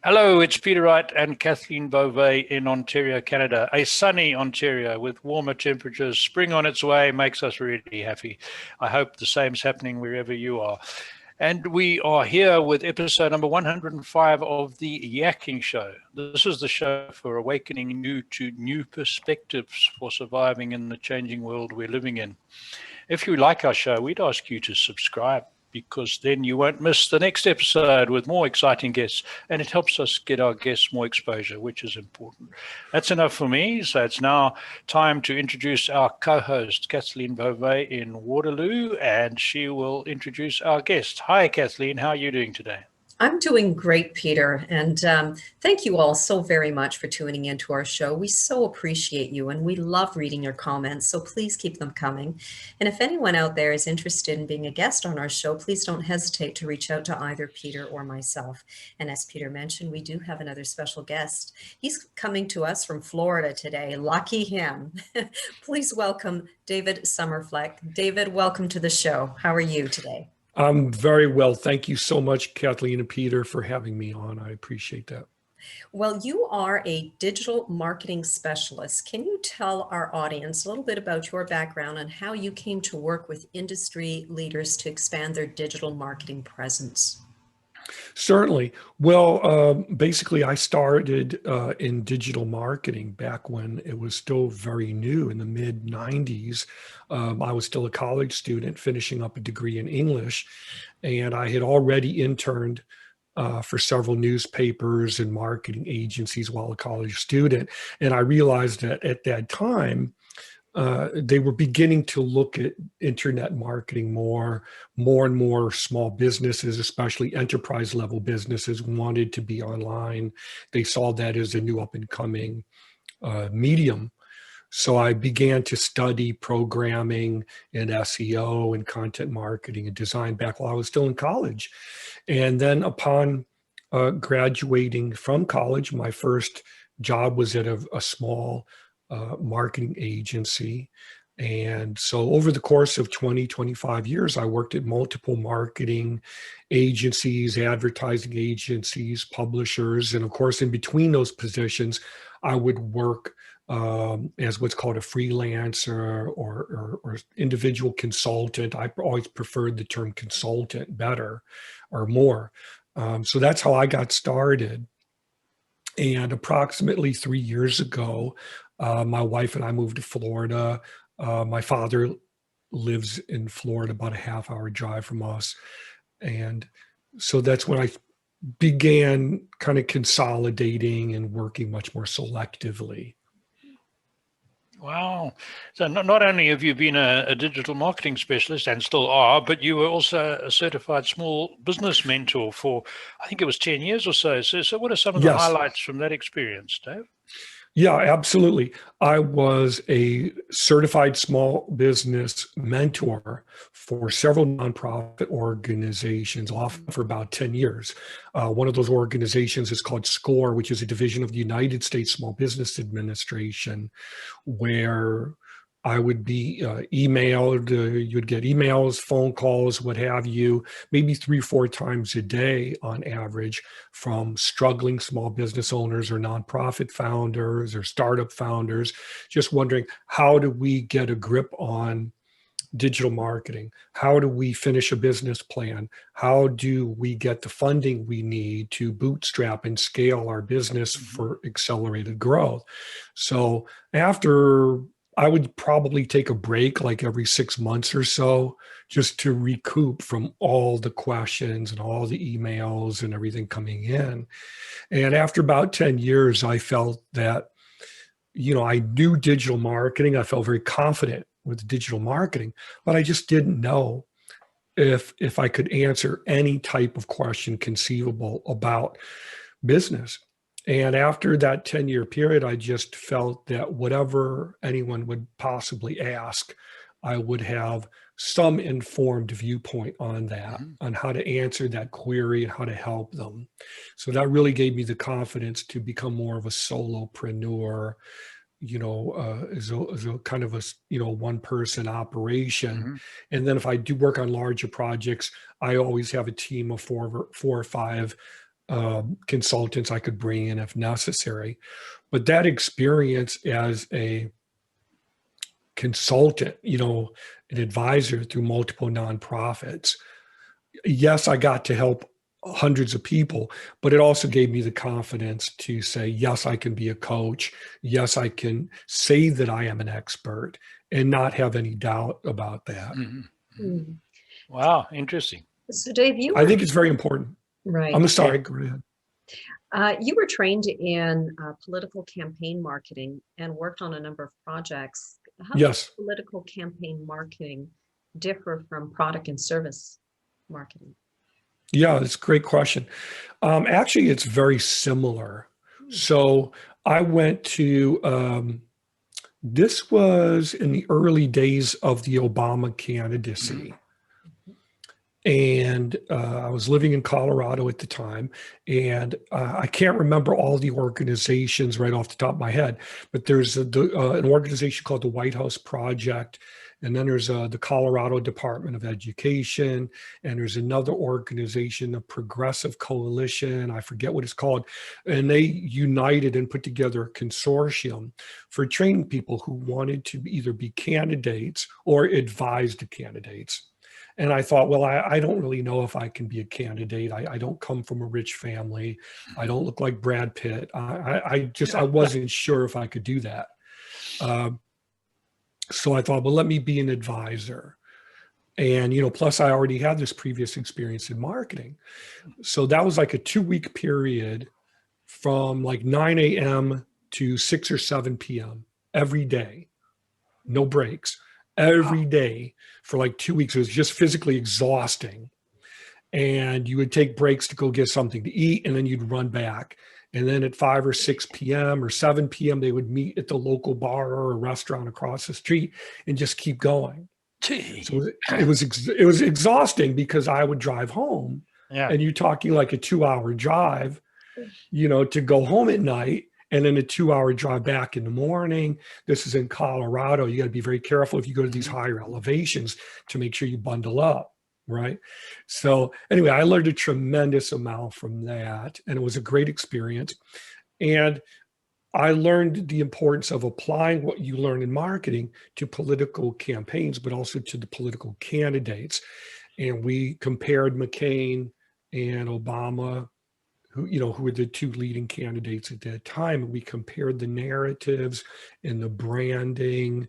Hello, it's Peter Wright and Kathleen Beauvais in Ontario, Canada. A sunny Ontario with warmer temperatures. Spring on its way makes us really happy. I hope the same's happening wherever you are. And we are here with episode number 105 of the Yakking Show. This is the show for awakening you to new perspectives for surviving in the changing world we're living in. If you like our show, we'd ask you to subscribe, because then you won't miss the next episode with more exciting guests, and it helps us get our guests more exposure, which is important. That's enough for me, so it's now time to introduce our co-host, Kathleen Beauvais in Waterloo, and she will introduce our guest. Hi, Kathleen. How are you doing today? I'm doing great, Peter, and thank you all so very much for tuning into our show. We so appreciate you, and we love reading your comments, so please keep them coming. And if anyone out there is interested in being a guest on our show, please don't hesitate to reach out to either Peter or myself. And as Peter mentioned, we do have another special guest. He's coming to us from Florida today. Lucky him. Please welcome David Somerfleck. David, welcome to the show. How are you today? I'm very well. Thank you so much, Kathleen and Peter, for having me on. I appreciate that. Well, you are a digital marketing specialist. Can you tell our audience a little bit about your background and how you came to work with industry leaders to expand their digital marketing presence? Certainly. Well, basically, I started in digital marketing back when it was still very new in the mid 90s. I was still a college student finishing up a degree in English, and I had already interned for several newspapers and marketing agencies while a college student. And I realized that at that time, they were beginning to look at internet marketing more and more small businesses, especially enterprise level businesses, wanted to be online. They saw that as a new up and coming medium. So I began to study programming and SEO and content marketing and design back while I was still in college. And then upon graduating from college, my first job was at a small marketing agency. And so over the course of 25 years, I worked at multiple marketing agencies, advertising agencies, publishers. And of course, in between those positions, I would work as what's called a freelancer or individual consultant. I always preferred the term consultant better or more. So that's how I got started. And approximately 3 years ago, my wife and I moved to Florida. My father lives in Florida, about a half-hour drive from us. And so that's when I began kind of consolidating and working much more selectively. Wow. So not only have you been a digital marketing specialist and still are, but you were also a certified small business mentor for, I think it was 10 years or so. So what are some of the highlights from that experience, Dave? Yeah, absolutely. I was a certified small business mentor for several nonprofit organizations, often for about 10 years. One of those organizations is called SCORE, which is a division of the United States Small Business Administration, where I would be emailed, you'd get emails, phone calls, what have you, maybe 3-4 times a day on average from struggling small business owners or nonprofit founders or startup founders, just wondering, how do we get a grip on digital marketing? How do we finish a business plan? How do we get the funding we need to bootstrap and scale our business for accelerated growth? So after I would probably take a break like every 6 months or so, just to recoup from all the questions and all the emails and everything coming in. And after about 10 years, I felt that, I knew digital marketing. I felt very confident with digital marketing, but I just didn't know if I could answer any type of question conceivable about business. And after that 10-year period, I just felt that whatever anyone would possibly ask, I would have some informed viewpoint on that, on how to answer that query and how to help them. So that really gave me the confidence to become more of a solopreneur, as a kind of a, one-person operation. And then if I do work on larger projects, I always have a team of four or five consultants I could bring in if necessary. But that experience as a consultant, an advisor through multiple nonprofits, yes, I got to help hundreds of people, but it also gave me the confidence to say, yes, I can be a coach. Yes, I can say that I am an expert and not have any doubt about that. Mm. Wow, interesting. So Dave, I think it's very important. right. I'm sorry, go ahead. You were trained in political campaign marketing and worked on a number of projects. How Yes. does political campaign marketing differ from product and service marketing? Yeah, that's a great question. Actually, it's very similar. So I went to, this was in the early days of the Obama candidacy. And I was living in Colorado at the time, and I can't remember all the organizations right off the top of my head, but there's an organization called the White House Project, and then there's the Colorado Department of Education, and there's another organization, the Progressive Coalition, I forget what it's called, and they united and put together a consortium for training people who wanted to either be candidates or advise the candidates. And I thought, well, I don't really know if I can be a candidate. I don't come from a rich family. I don't look like Brad Pitt. I wasn't sure if I could do that. So I thought, well, let me be an advisor. And, plus I already had this previous experience in marketing. So that was like a 2-week period from like 9 a.m. to 6 or 7 p.m. every day, no breaks. Every day for like 2 weeks. It was just physically exhausting. And you would take breaks to go get something to eat, and then you'd run back. And then at 5 or 6 p.m. or 7 p.m., they would meet at the local bar or a restaurant across the street and just keep going. So it was exhausting because I would drive home, and you're talking like a 2-hour drive, to go home at night. And then a 2-hour drive back in the morning. This is in Colorado. You got to be very careful if you go to these higher elevations to make sure you bundle up, right? So anyway, I learned a tremendous amount from that, and it was a great experience. And I learned the importance of applying what you learn in marketing to political campaigns, but also to the political candidates. And we compared McCain and Obama, who were the two leading candidates at that time. We compared the narratives and the branding,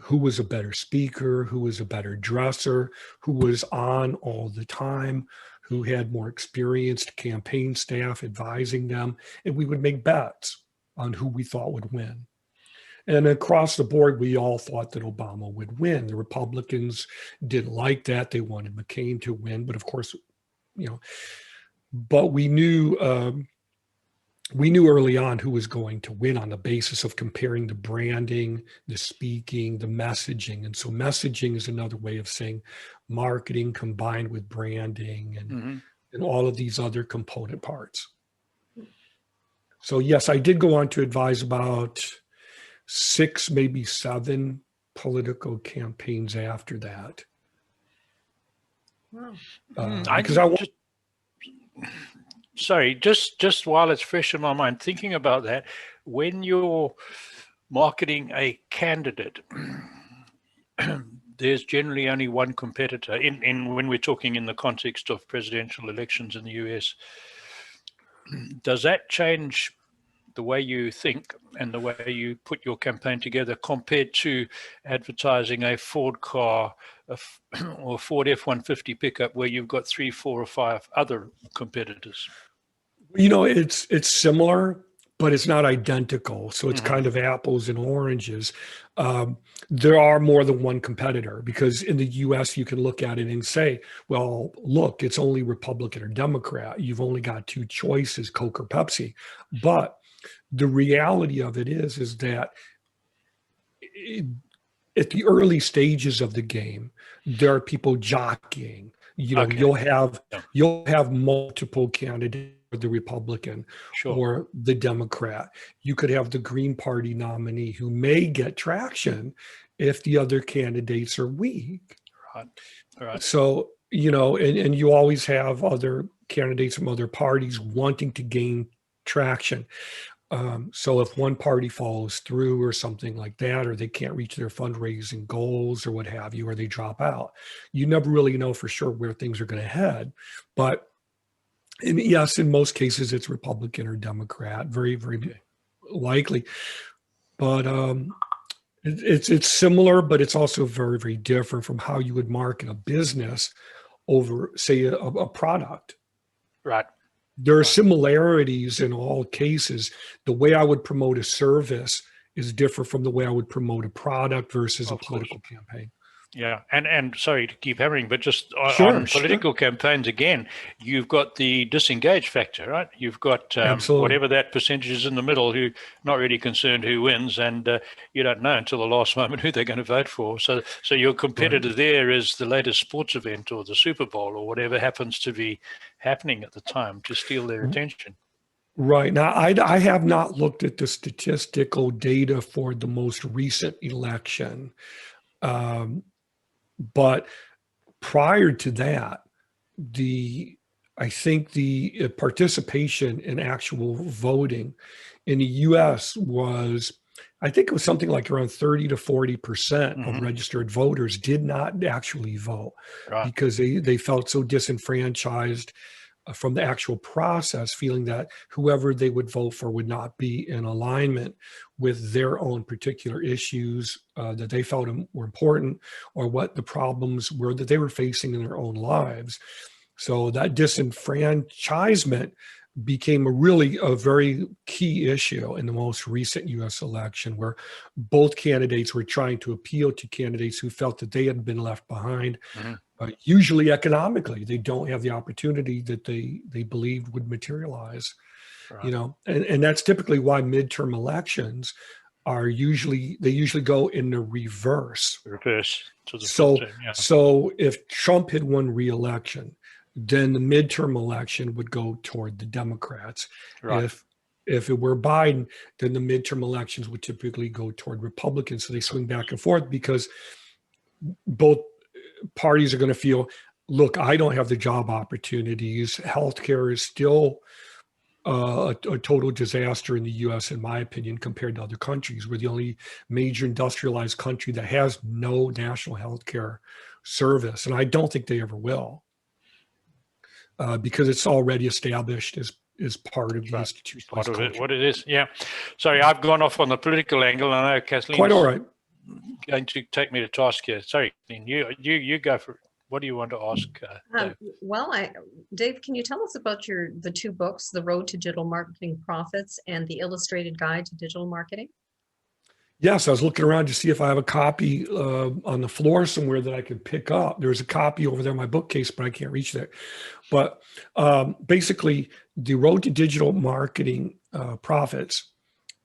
who was a better speaker, who was a better dresser, who was on all the time, who had more experienced campaign staff advising them. And we would make bets on who we thought would win. And across the board, we all thought that Obama would win. The Republicans didn't like that. They wanted McCain to win. But of course, but we knew early on who was going to win on the basis of comparing the branding, the speaking, the messaging. And so messaging is another way of saying marketing combined with branding and all of these other component parts. So yes, I did go on to advise about 6, maybe 7 political campaigns after that. Wow. Sorry, just while it's fresh in my mind, thinking about that, when you're marketing a candidate, there's generally only one competitor in when we're talking in the context of presidential elections in the US. Does that change the way you think and the way you put your campaign together compared to advertising a Ford car or Ford F-150 pickup where you've got 3, 4, or 5 other competitors? It's similar, but it's not identical. So it's kind of apples and oranges. There are more than one competitor because in the US, you can look at it and say, well, look, it's only Republican or Democrat. You've only got 2 choices, Coke or Pepsi. But the reality of it is that at the early stages of the game, there are people jockeying. You'll have multiple candidates for the Republican or the Democrat. You could have the Green Party nominee who may get traction if the other candidates are weak. Right. So, and you always have other candidates from other parties wanting to gain traction. So if one party follows through or something like that, or they can't reach their fundraising goals or what have you, or they drop out, you never really know for sure where things are going to head. But yes, in most cases, it's Republican or Democrat, very, very likely. But it's similar, but it's also very, very different from how you would market a business over, say, a product. Right. There are similarities in all cases. The way I would promote a service is different from the way I would promote a product versus a political campaign. Yeah, and sorry to keep hammering, but just Sure, on political campaigns again, you've got the disengaged factor, right? You've got whatever that percentage is in the middle who not really concerned who wins, and you don't know until the last moment who they're going to vote for. So your competitor there is the latest sports event or the Super Bowl or whatever happens to be happening at the time to steal their attention. Right. Now, I have not looked at the statistical data for the most recent election. But prior to that, I think the participation in actual voting in the U.S. was, I think it was something like around 30 to 40% of registered voters did not actually vote because they felt so disenfranchised from the actual process, feeling that whoever they would vote for would not be in alignment with their own particular issues that they felt were important, or what the problems were that they were facing in their own lives. So that disenfranchisement became a very key issue in the most recent US election, where both candidates were trying to appeal to candidates who felt that they had been left behind. Usually economically, they don't have the opportunity that they believed would materialize, and that's typically why midterm elections usually go in the reverse. To the So if Trump had won re-election, then the midterm election would go toward the Democrats. If it were Biden, then the midterm elections would typically go toward Republicans. So they swing back and forth because both parties are going to feel, look, I don't have the job opportunities. Healthcare is still a total disaster in the U.S., in my opinion, compared to other countries. We're the only major industrialized country that has no national healthcare service, and I don't think they ever will, because it's already established as part of the institution. Part of it, what it is. Yeah. Sorry, I've gone off on the political angle. I know Kathleen. Quite all right. Going to take me to task here. Sorry, you go for it. What do you want to ask? Dave? Well, Dave, can you tell us about the two books, The Road to Digital Marketing Profits and The Illustrated Guide to Digital Marketing? Yes, I was looking around to see if I have a copy on the floor somewhere that I could pick up. There's a copy over there in my bookcase, but I can't reach that. But basically, The Road to Digital Marketing Profits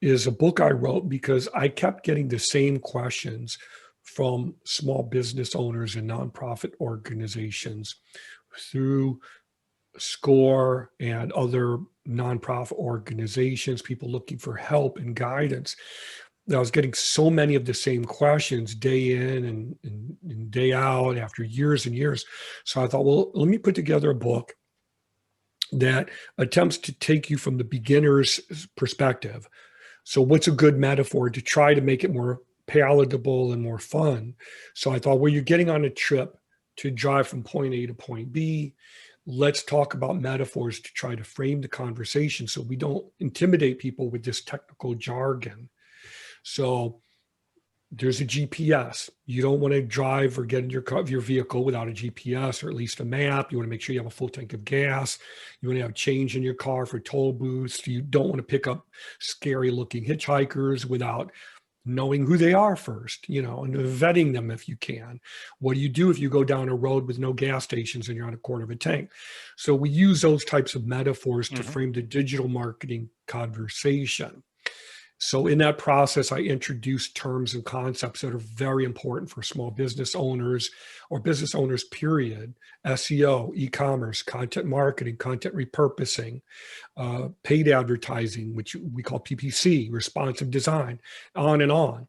is a book I wrote because I kept getting the same questions from small business owners and nonprofit organizations through SCORE and other nonprofit organizations, people looking for help and guidance. I was getting so many of the same questions day in and day out after years and years. So I thought, well, let me put together a book that attempts to take you from the beginner's perspective. So what's a good metaphor to try to make it more palatable and more fun? So I thought, well, you're getting on a trip to drive from point A to point B. Let's talk about metaphors to try to frame the conversation so we don't intimidate people with this technical jargon. So there's a GPS. You don't want to drive or get in your vehicle without a GPS or at least a map. You want to make sure you have a full tank of gas. You want to have change in your car for toll booths. You don't want to pick up scary looking hitchhikers without knowing who they are first, and vetting them if you can. What do you do if you go down a road with no gas stations and you're on a quarter of a tank? So we use those types of metaphors to frame the digital marketing conversation. So in that process, I introduced terms and concepts that are very important for small business owners or business owners, period. SEO, e-commerce, content marketing, content repurposing, paid advertising, which we call PPC, responsive design, on and on.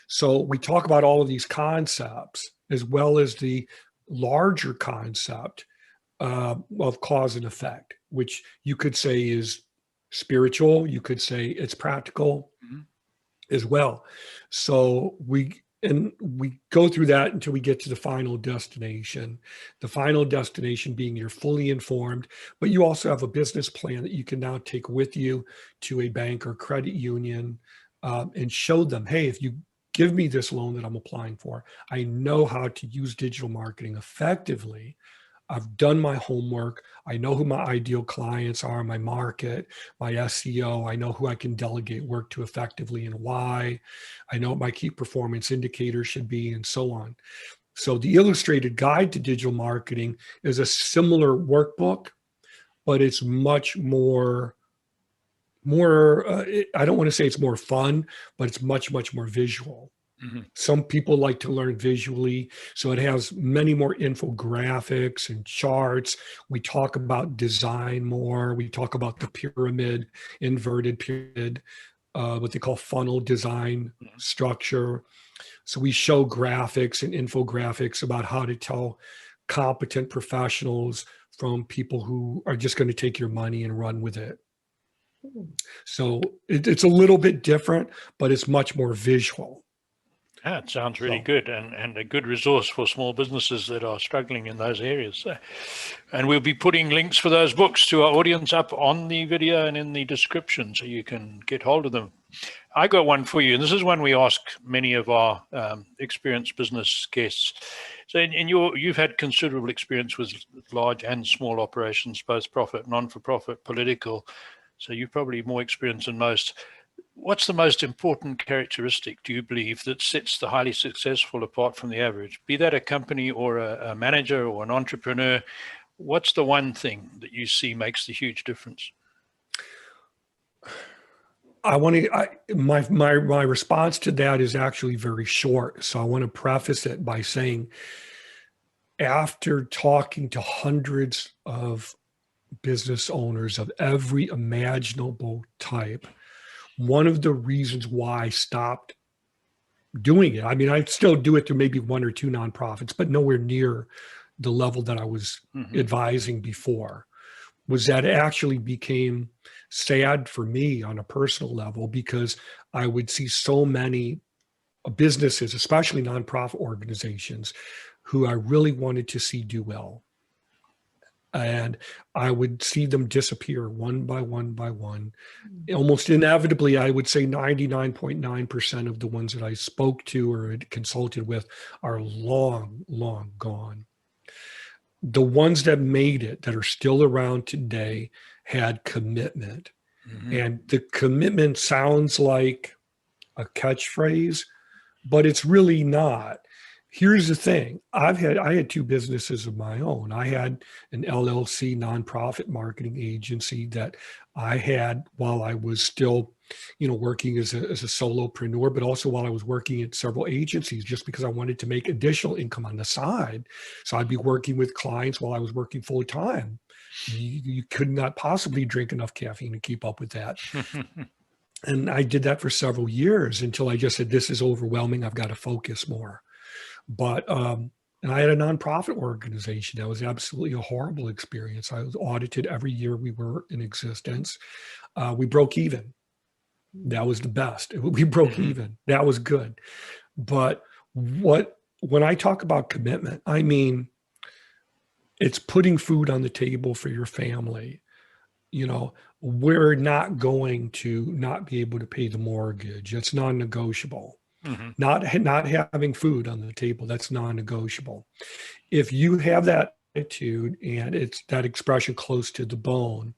So we talk about all of these concepts as well as the larger concept of cause and effect, which you could say is spiritual. You could say it's practical as well. So we go through that until we get to the final destination. The final destination being you're fully informed, but you also have a business plan that you can now take with you to a bank or credit union and show them, hey, if you give me this loan that I'm applying for, I know how to use digital marketing effectively. I've done my homework. I know who my ideal clients are, my market, my SEO. I know who I can delegate work to effectively and why. I know what my key performance indicators should be and so on. So the Illustrated Guide to Digital Marketing is a similar workbook, but it's much more, I don't want to say it's more fun, but it's much, much more visual. Some people like to learn visually, so it has many more infographics and charts. We talk about design more. We talk about the pyramid, inverted pyramid, what they call funnel design structure. So we show graphics and infographics about how to tell competent professionals from people who are just going to take your money and run with it. So it's a little bit different, but it's much more visual. That sounds really good, and a good resource for small businesses that are struggling in those areas. And we'll be putting links for those books to our audience up on the video and in the description, so you can get hold of them. I got one for you, and this is one we ask many of our experienced business guests. So you've had considerable experience with large and small operations, both profit, non-for-profit, political. So you've probably more experience than most. What's the most important characteristic, do you believe, that sets the highly successful apart from the average? Be that a company or a manager or an entrepreneur, what's the one thing that you see makes the huge difference? My response to that is actually very short. So I want to preface it by saying, after talking to hundreds of business owners of every imaginable type, one of the reasons why I stopped doing it, I mean, I still do it through maybe one or two nonprofits, but nowhere near the level that I was advising before, was that it actually became sad for me on a personal level, because I would see so many businesses, especially nonprofit organizations, who I really wanted to see do well. And I would see them disappear one by one by one. Almost inevitably, I would say 99.9% of the ones that I spoke to or had consulted with are long, long gone. The ones that made it, that are still around today, had commitment. And the commitment sounds like a catchphrase, but it's really not. Here's the thing. I had two businesses of my own. I had an LLC nonprofit marketing agency that I had while I was still, working as a solopreneur, but also while I was working at several agencies, just because I wanted to make additional income on the side. So I'd be working with clients while I was working full time. You could not possibly drink enough caffeine to keep up with that. And I did that for several years until I just said, this is overwhelming. I've got to focus more. But, and I had a nonprofit organization. That was absolutely a horrible experience. I was audited every year we were in existence. We broke even. That was the best. We broke even. That was good. But when I talk about commitment, I mean, it's putting food on the table for your family. We're not going to not be able to pay the mortgage. It's non-negotiable. Not having food on the table, that's non-negotiable. If you have that attitude, and it's that expression close to the bone,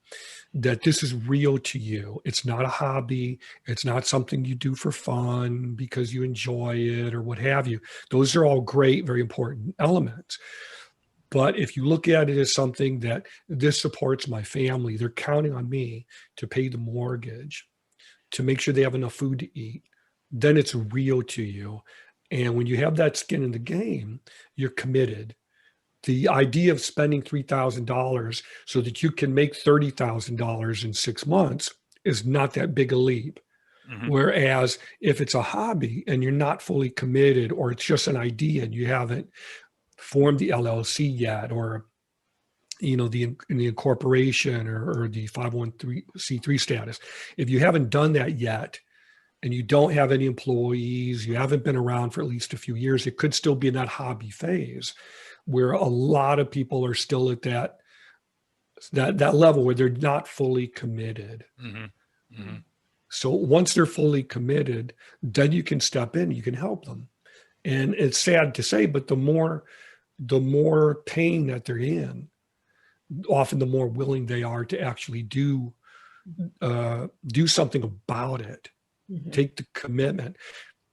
that this is real to you, it's not a hobby, it's not something you do for fun because you enjoy it or what have you. Those are all great, very important elements. But if you look at it as something that this supports my family, they're counting on me to pay the mortgage, to make sure they have enough food to eat, then it's real to you. And when you have that skin in the game, you're committed. The idea of spending $3,000 so that you can make $30,000 in 6 months is not that big a leap. Whereas if it's a hobby and you're not fully committed, or it's just an idea and you haven't formed the LLC yet, or in the incorporation or the 501c3 status. If you haven't done that yet, and you don't have any employees, you haven't been around for at least a few years, it could still be in that hobby phase where a lot of people are still at that level where they're not fully committed. Mm-hmm. Mm-hmm. So once they're fully committed, then you can step in, you can help them. And it's sad to say, but the more pain that they're in, often the more willing they are to actually do something about it. Mhm. Take the commitment.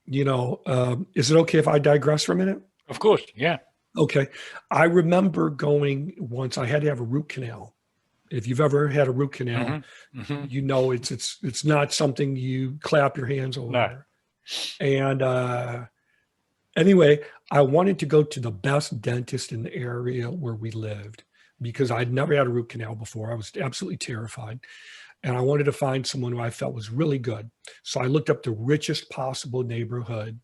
Is it okay if I digress for a minute? Of course, yeah. Okay. I remember going once, I had to have a root canal. If you've ever had a root canal, Mm-hmm. it's not something you clap your hands over. No. And anyway, I wanted to go to the best dentist in the area where we lived because I'd never had a root canal before. I was absolutely terrified. And I wanted to find someone who I felt was really good. So I looked up the richest possible neighborhood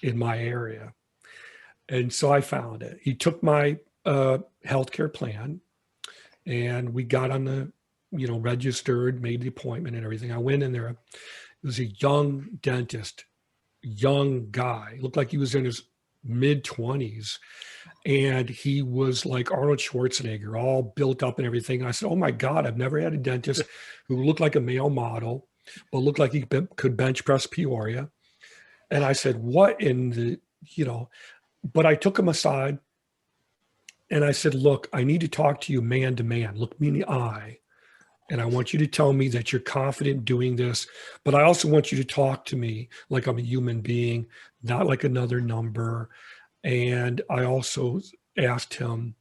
in my area. And so I found it. He took my healthcare plan and we got on the, registered, made the appointment and everything. I went in there. It was a young dentist, young guy. Looked like he was in his mid-20s. And he was like Arnold Schwarzenegger, all built up and everything. And I said, oh my God, I've never had a dentist who looked like a male model, but looked like he could bench press Peoria. And I said, what in the, but I took him aside and I said, look, I need to talk to you man to man. Look me in the eye. And I want you to tell me that you're confident doing this, but I also want you to talk to me like I'm a human being, not like another number. And I also asked him,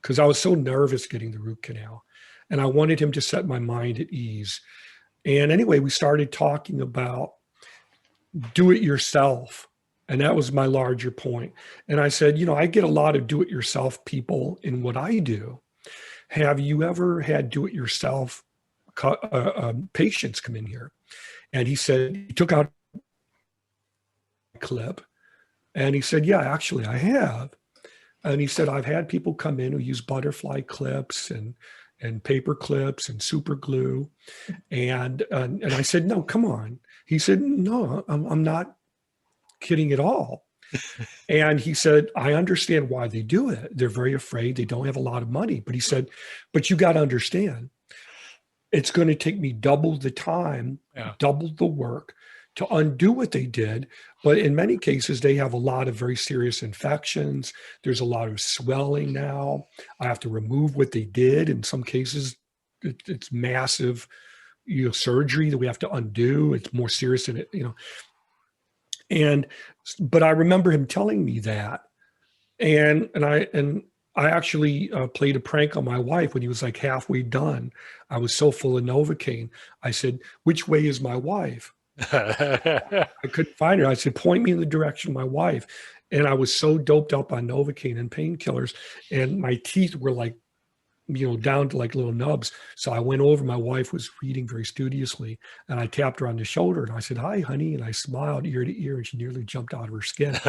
because I was so nervous getting the root canal, and I wanted him to set my mind at ease. And anyway, we started talking about do it yourself. And that was my larger point. And I said, I get a lot of do it yourself people in what I do. Have you ever had do it yourself patients come in here? And he said, he took out a clip. And he said, yeah, actually, I have. And he said, I've had people come in who use butterfly clips and paper clips and super glue. And I said, no, come on. He said, no, I'm not kidding at all. And he said, I understand why they do it. They're very afraid. They don't have a lot of money. But he said, but you got to understand, it's going to take me double the time, double the work to undo what they did. But in many cases, they have a lot of very serious infections. There's a lot of swelling now. I have to remove what they did. In some cases, it's massive, surgery that we have to undo. It's more serious than it, but I remember him telling me that. And I actually played a prank on my wife when he was like halfway done. I was so full of Novocaine. I said, which way is my wife? I couldn't find her. I said, point me in the direction of my wife. And I was so doped up on Novocaine and painkillers, and my teeth were like, down to like little nubs. So I went over, my wife was reading very studiously, and I tapped her on the shoulder and I said, hi, honey. And I smiled ear to ear, and she nearly jumped out of her skin.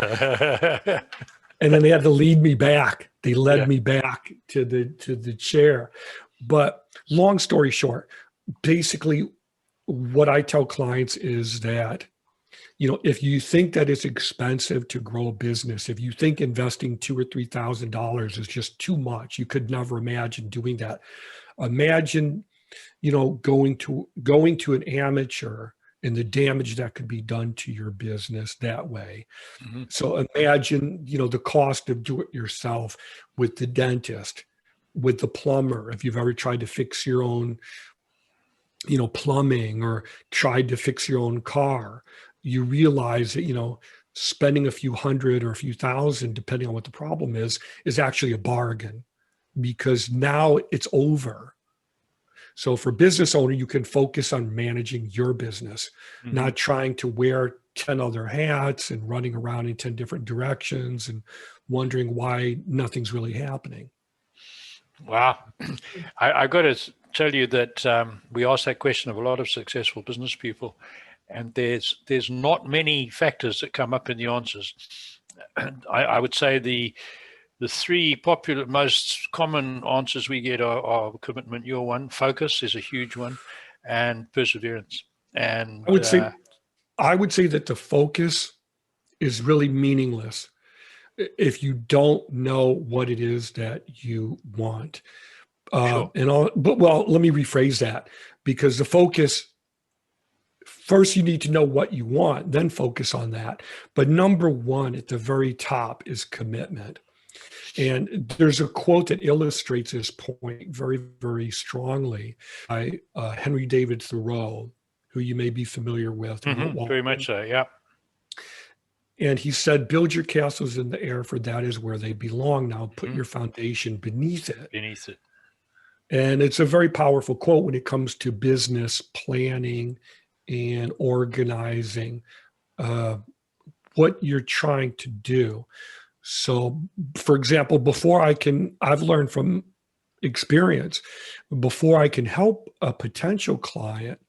And then they had to lead me back. They led me back to the chair. But long story short, basically what I tell clients is that, if you think that it's expensive to grow a business, if you think investing $2,000 or $3,000 is just too much, you could never imagine doing that. Imagine, going to an amateur and the damage that could be done to your business that way. Mm-hmm. So imagine, the cost of do it yourself with the dentist, with the plumber, if you've ever tried to fix your own, plumbing or tried to fix your own car, you realize that, spending a few hundred or a few thousand, depending on what the problem is actually a bargain because now it's over. So for business owner, you can focus on managing your business, not trying to wear 10 other hats and running around in 10 different directions and wondering why nothing's really happening. Wow. I got to tell you that we asked that question of a lot of successful business people, and there's not many factors that come up in the answers. I would say the the three popular, most common answers we get are commitment, your one, focus is a huge one, and perseverance. And I would say that the focus is really meaningless if you don't know what it is that you want. Sure. But let me rephrase that, because the focus, first you need to know what you want, then focus on that. But number one at the very top is commitment. And there's a quote that illustrates this point very, very strongly by Henry David Thoreau, who you may be familiar with. Very much so, yeah. And he said, build your castles in the air, for that is where they belong. Now put your foundation beneath it. Beneath it. And it's a very powerful quote when it comes to business planning and organizing what you're trying to do. So, for example, I've learned from experience, before I can help a potential client,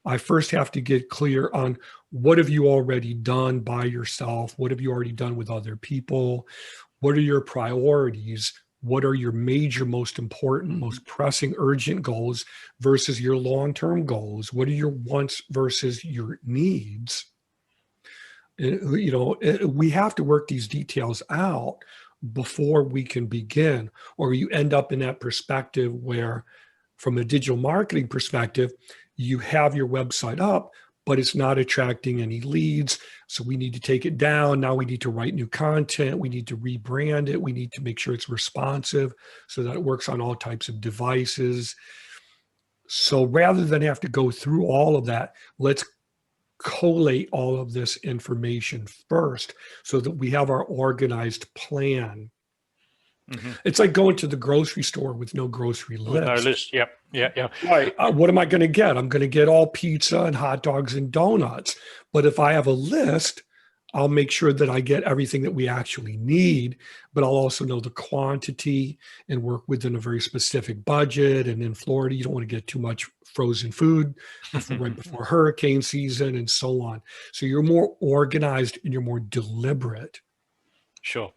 I first have to get clear on what have you already done by yourself? What have you already done with other people? What are your priorities? What are your major, most important, most pressing, urgent goals versus your long-term goals? What are your wants versus your needs? We have to work these details out before we can begin, or you end up in that perspective where, from a digital marketing perspective, you have your website up, but it's not attracting any leads. So we need to take it down. Now we need to write new content. We need to rebrand it. We need to make sure it's responsive so that it works on all types of devices. So rather than have to go through all of that, let's collate all of this information first so that we have our organized plan. It's like going to the grocery store with no grocery list. No list. Yep. Yeah. Right. What am I going to get? I'm going to get all pizza and hot dogs and donuts. But if I have a list, I'll make sure that I get everything that we actually need, but I'll also know the quantity and work within a very specific budget. And in Florida, you don't want to get too much frozen food right before hurricane season and so on. So you're more organized and you're more deliberate. Sure.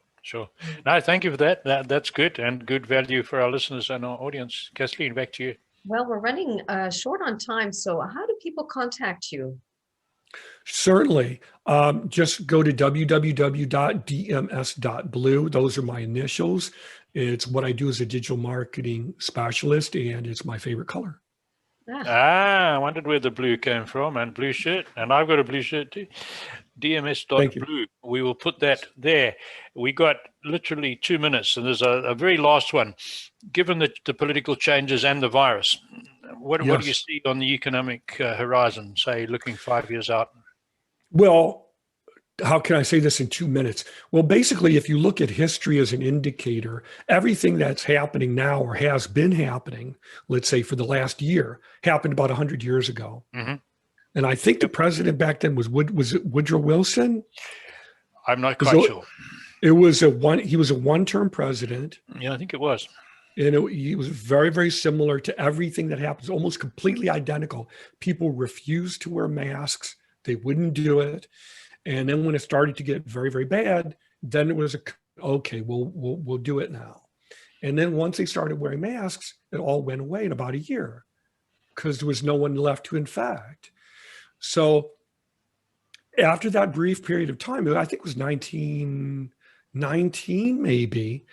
No, thank you for that. That's good, and good value for our listeners and our audience. Kathleen, back to you. Well, we're running short on time. So how do people contact you? Certainly. Just go to www.dms.blue. Those are my initials. It's what I do as a digital marketing specialist, and it's my favorite color. I wondered where the blue came from, and blue shirt. And I've got a blue shirt too. DMS.blue. We will put that there. We got literally 2 minutes, and there's a very last one. Given the political changes and the virus, what do you see on the economic horizon, say, looking 5 years out? Well, how can I say this in 2 minutes? Well, basically, if you look at history as an indicator, everything that's happening now or has been happening, let's say for the last year, happened about 100 years ago. And I think the president back then was it Woodrow Wilson? I'm not quite sure. He was a one-term president. Yeah, I think it was. And he was very, very similar to everything that happens, almost completely identical. People refused to wear masks. They wouldn't do it. And then when it started to get very, very bad, then it was okay, we'll do it now. And then once they started wearing masks, it all went away in about a year because there was no one left to infect. So after that brief period of time, I think it was 1919 maybe,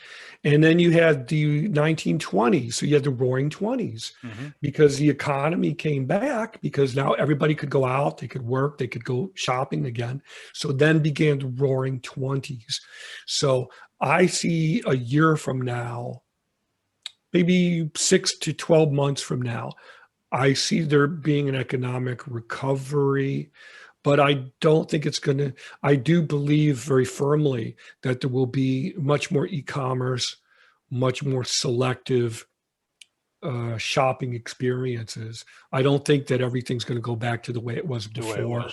and then you had the 1920s. So you had the Roaring 20s because the economy came back because now everybody could go out, they could work, they could go shopping again. So then began the Roaring 20s. So I see a year from now, maybe 6 to 12 months from now, I see there being an economic recovery, but I don't think it's going to, I do believe very firmly that there will be much more e-commerce, much more selective shopping experiences. I don't think that everything's going to go back to the way it was before.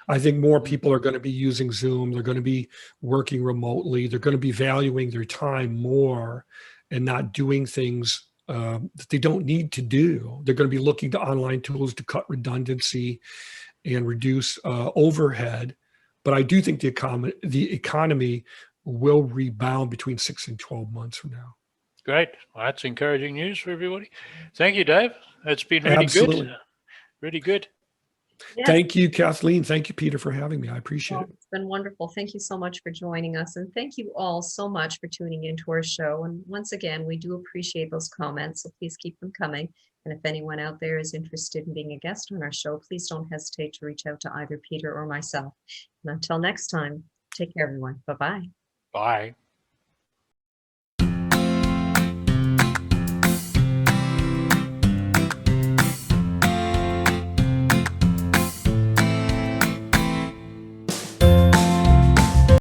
I think more people are going to be using Zoom. They're going to be working remotely. They're going to be valuing their time more and not doing things that they don't need to do. They're going to be looking to online tools to cut redundancy and reduce overhead. But I do think the economy will rebound between 6 and 12 months from now. Great. Well, that's encouraging news for everybody. Thank you, Dave. It's been really Absolutely. good. Really good. Yes. Thank you, Kathleen. Thank you, Peter, for having me. I appreciate Well, it. it's been wonderful. Thank you so much for joining us. And thank you all so much for tuning into our show. And once again, we do appreciate those comments, so please keep them coming. And if anyone out there is interested in being a guest on our show, please don't hesitate to reach out to either Peter or myself. And until next time, take care, everyone. Bye-bye. Bye.